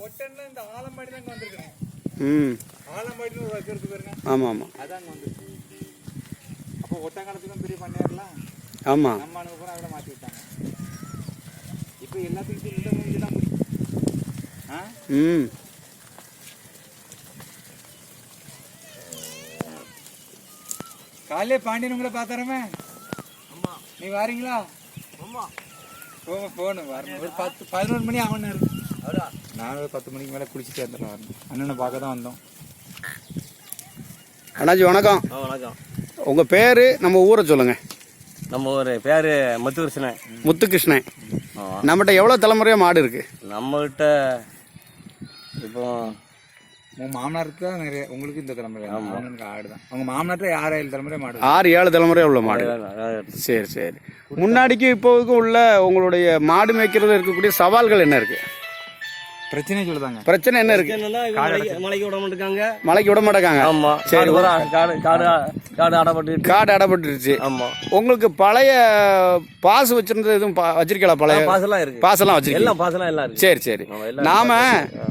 ஒட்டன்ல இந்த ஆலம்பாடி தான் வந்திருக்கேன். ஆலம்பாடின்னு ஒரு வச்சிருக்கு பாருங்க. ஆமா ஆமா. அதான் வந்துருக்கு. அப்போ ஒட்டங்காலத்துக்கும் பெரிய பண்ணையாரலாம். ஆமா. நம்ம அனுப்புற அவளை மாத்தி விட்டாங்க. இப்போ எல்லாத்துக்கும் இந்த மூஞ்சி தான் முடியும். காலையிலே பாண்டியன் உங்களை பார்த்தாரமே. ஆமா. நீ வாரீங்களா? ஆமா. போகணும் வரணும். ஒரு 10-11 மணி ஆகணும் இருக்கு. நான் ஒரு 10 மணிக்கு மேலே குளிச்சுட்டு வந்துடுறேன் வரணும். அண்ணனை பார்க்க தான் வந்தோம். அண்ணாஜி வணக்கம். வணக்கம். உங்கள் பேர் நம்ம ஊரை சொல்லுங்கள். நம்ம ஊர் பேர் முத்துகிருஷ்ணன். முத்துகிருஷ்ணன். நம்மகிட்ட எவ்வளோ தலைமுறையாக மாடு இருக்குது? நம்மகிட்ட இப்போ உங்கள் மாமனாருக்கு தான் நிறைய. உங்களுக்கு இந்த தலைமுறை அவனுக்கு ஆடு தான். அவங்க மாமனார்ட்ட 6-7 தலைமுறை மாடு. 6-7 தலைமுறையாக உள்ள மாடு. சரி சரி. முன்னாடிக்கு இப்போவுக்கும் உள்ள உங்களுடைய மாடு மேய்க்கிறதுல இருக்கக்கூடிய சவால்கள் என்ன இருக்குது? பிரச்சனை சொல்லுதாங்க. பிரச்சனை என்ன இருக்கு? மலைக்கு விட மாட்டாங்க. மலைக்கு விட மாட்டாங்க. ஆமா. சரி. காடு அடப்பட்டுருச்சு. ஆமா. உங்களுக்கு பழைய பாசு வச்சிருந்தது எதுவும் வச்சிருக்கல? பழைய பாசெல்லாம் இருக்கு. பாசெல்லாம் வச்சிருக்கீங்க? எல்லாம் பாசெல்லாம் எல்லாம் இருக்கு. சரி சரி.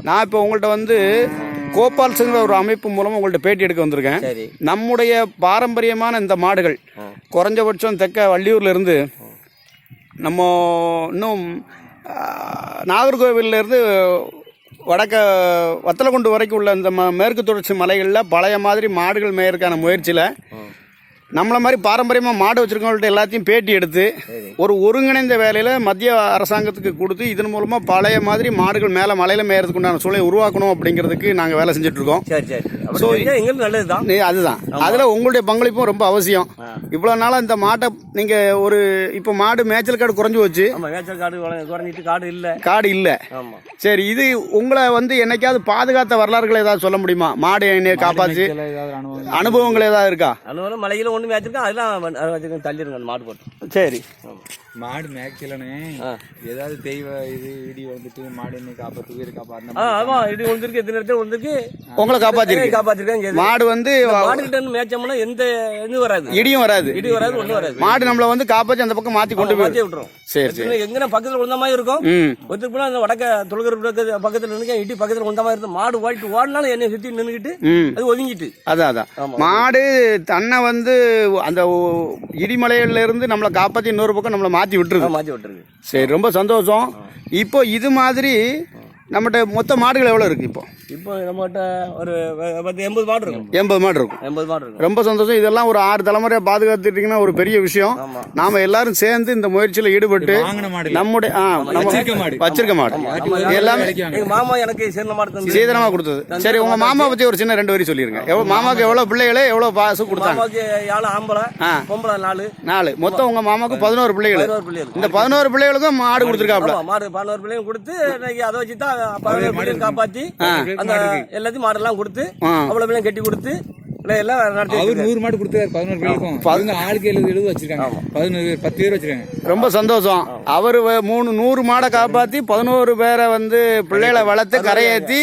நான் இப்போ உங்கள்கிட்ட வந்து கோபால்ஸுங்கிற ஒரு அமைப்பு மூலமா உங்கள்கிட்ட பேட்டி எடுக்க வந்திருக்கேன். சரி. நம்முடைய பாரம்பரியமான இந்த மாடுகள் குறைஞ்சபட்சம் தெற்க வள்ளியூர்ல இருந்து நம்ம இன்னும் நாகர்கோவில்ல இருந்து வடக்க வத்தலக்குண்டு வரைக்கும் உள்ள இந்த மேற்கு தொடர்ச்சி மலைகளில் பழைய மாதிரி மாடுகள் மேயறதுக்கான முயற்சியில் நம்மளை மாதிரி பாரம்பரியமாக மாடு வச்சுருக்கவங்கள்ட்ட எல்லாத்தையும் பேட்டி எடுத்து ஒரு ஒருங்கிணைந்த வேலையில் மத்திய அரசாங்கத்துக்கு கொடுத்து இதன் மூலமாக பழைய மாதிரி மாடுகள் மேலே மலையில் மேயறதுக்கு உண்டான சூழலை உருவாக்கணும் அப்படிங்கிறதுக்கு நாங்கள் வேலை செஞ்சுட்ருக்கோம். ஸோ நல்லது தான். அதுதான் அதில் உங்களுடைய பங்களிப்பும் ரொம்ப அவசியம். இவ்வளோ நாளாக இந்த மாட்டை நீங்கள் ஒரு இப்போ மாடு மேய்ச்சல் காடு குறைஞ்சி போச்சு. மேய்ச்சல் காடு குறைஞ்சிட்டு காடு இல்லை. சரி, இது உங்களை வந்து என்னைக்காவது பாதுகாத்த வரலாறுகளை ஏதாவது சொல்ல முடியுமா? மாடு என்னை காப்பாற்றி அனுபவங்கள் ஏதாவது இருக்கா? அனுபவம் மலையில் ஒன்று மேய்ச்சிருக்கேன். அதெல்லாம் தள்ளிருங்க மாடு போட்டு. சரி. மாடு மேய்க்கலனே ஏதாவது தெய்வ இது இடி வந்துட்டு மாடு என்னை காப்பாற்று உயிரை காப்பாற்று. ஆமா, இடி வந்துருக்கு. எத்தனை இடத்துல வந்துருக்கு. உங்களை காப்பாத்திருக்காங்க. மாடு வந்து மாடுகிட்ட மேய்ச்சோம்னா எந்த இதுவும் வராது. இடியும் வராது. ஒன்றும் வராது. மாடு நம்மள வந்து காப்பாற்றி அந்த பக்கம் மாற்றி கொண்டு போய் விட்டுரும். சரி. எங்க பக்கத்துல உந்த மாதிரி இருக்கும். ஒத்துக்கு போனா அந்த வடக்க தொழுகிற பக்கத்துல நின்று இடி பக்கத்துல உந்த மாதிரி இருக்கும். மாடு ஓடினாலும் என்னை சுத்தி நின்றுக்கிட்டு அது ஒதுங்கிட்டு. அதான் மாடு தன்னை வந்து அந்த இடிமலையில இருந்து நம்மளை காப்பாற்றி இன்னொரு பக்கம் நம்மளை மாற்றி விட்டுருக்கு. சரி, ரொம்ப சந்தோஷம். இப்போ இது மாதிரி நம்மகிட்ட மொத்த மாடுகள் எவ்வளோ இருக்கு? இப்போ நம்மகிட்ட ஒரு 80 மாடு இருக்கும். 80 மாடு இருக்கும். ரொம்ப சந்தோஷம். இதெல்லாம் ஒரு 6 தலைமுறையா பாதுகாத்துட்டீங்கன்னா ஒரு பெரிய விஷயம். நாம எல்லாரும் சேர்ந்து இந்த முயற்சியில ஈடுபட்டு நம்முடைய வச்சிருக்க மாடு எல்லாமே மாமா எனக்கு சீதனமா கொடுத்தது. சரி, உங்க மாமா பத்தி ஒரு சின்ன 2 வரி சொல்லிருங்க. மாமாக்கு எவ்வளவு பிள்ளைகளே எவ்வளவு பாசம் கொடுத்தாங்க? 7 ஆம்பளை, பொம்பளை 4. மொத்தம் உங்க மாமாக்கு 11 பிள்ளைகள். இந்த 11 பிள்ளைகளுக்கும் மாடு கொடுத்துருக்காப்ல. மாடு 11 பிள்ளைகளும் கொடுத்து அதை வச்சுதான் 11 பிள்ளைகள் காப்பாத்தி அந்த எல்லாத்தையும் மாடெல்லாம் கொடுத்து அவ்வளவு கட்டி கொடுத்து எல்லாம் நடத்தி. அவர் 100 மாடு கொடுத்தாரு 11 பேருக்கும். ஆளுக்கு 70 வச்சிருக்காங்க. 10 பேர் வச்சிருக்காங்க. ரொம்ப சந்தோஷம். அவரு 100 மாடை காப்பாத்தி 11 பேரை வந்து பிள்ளைகளை வளர்த்து கரையேற்றி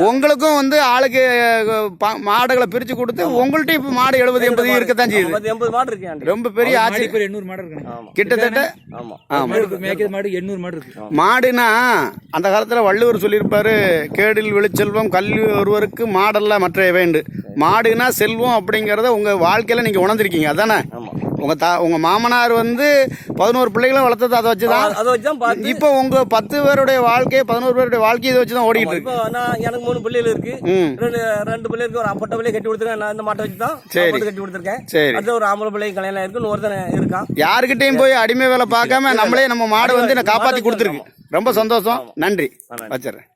உங்களுக்கும் வந்து ஆளுக்கு மாடுகளை பிரிச்சு கொடுத்து உங்கள்ட்ட இப்ப மாடு 70-80 இருக்கத்தான் செய்யுது. 80 மாடு இருக்கு. ரொம்ப பெரிய ஆட்சி. 800 மாடு இருக்கு கிட்டத்தட்ட. மேய்க்கிற மாடு 800 மாடு இருக்கு. மாடுனா அந்த காலத்துல வள்ளுவர் சொல்லியிருப்பாரு, கேடில் வெளிச்செல்வம் கல்வி ஒருவருக்கு மாடல்ல மற்ற வேண்டு. மாடுனா செல்வம் அப்படிங்கறத உங்க வாழ்க்கையில நீங்க உணர்ந்திருக்கீங்க. அதானே? உங்க மாமனார் வந்து 11 பிள்ளைகளும் வளர்த்தது அதை வச்சுதான். இப்போ உங்க 10 பேருடைய வாழ்க்கை 11 பேருடைய வாழ்க்கை இதை வச்சுதான் ஓடிட்டு இருக்கு. எனக்கு 3 பிள்ளைகள் இருக்கு. 2 பிள்ளைக்கு ஒரு அப்பட்ட பிள்ளைய கட்டி கொடுத்துருக்கேன். நான் இந்த மாட்டை வச்சுதான் கட்டி கொடுத்துருக்கேன். சரி. ஒரு ஆம்பளை பிள்ளை கல்யாணம் இருக்கு. ஒருத்தன் இருக்கான். யாருக்கிட்டையும் போய் அடிமை வேலை பார்க்காம நம்மளே நம்ம மாடு வந்து காப்பாத்தி கொடுத்துருக்கு. ரொம்ப சந்தோஷம். நன்றி. வச்சிடறேன்.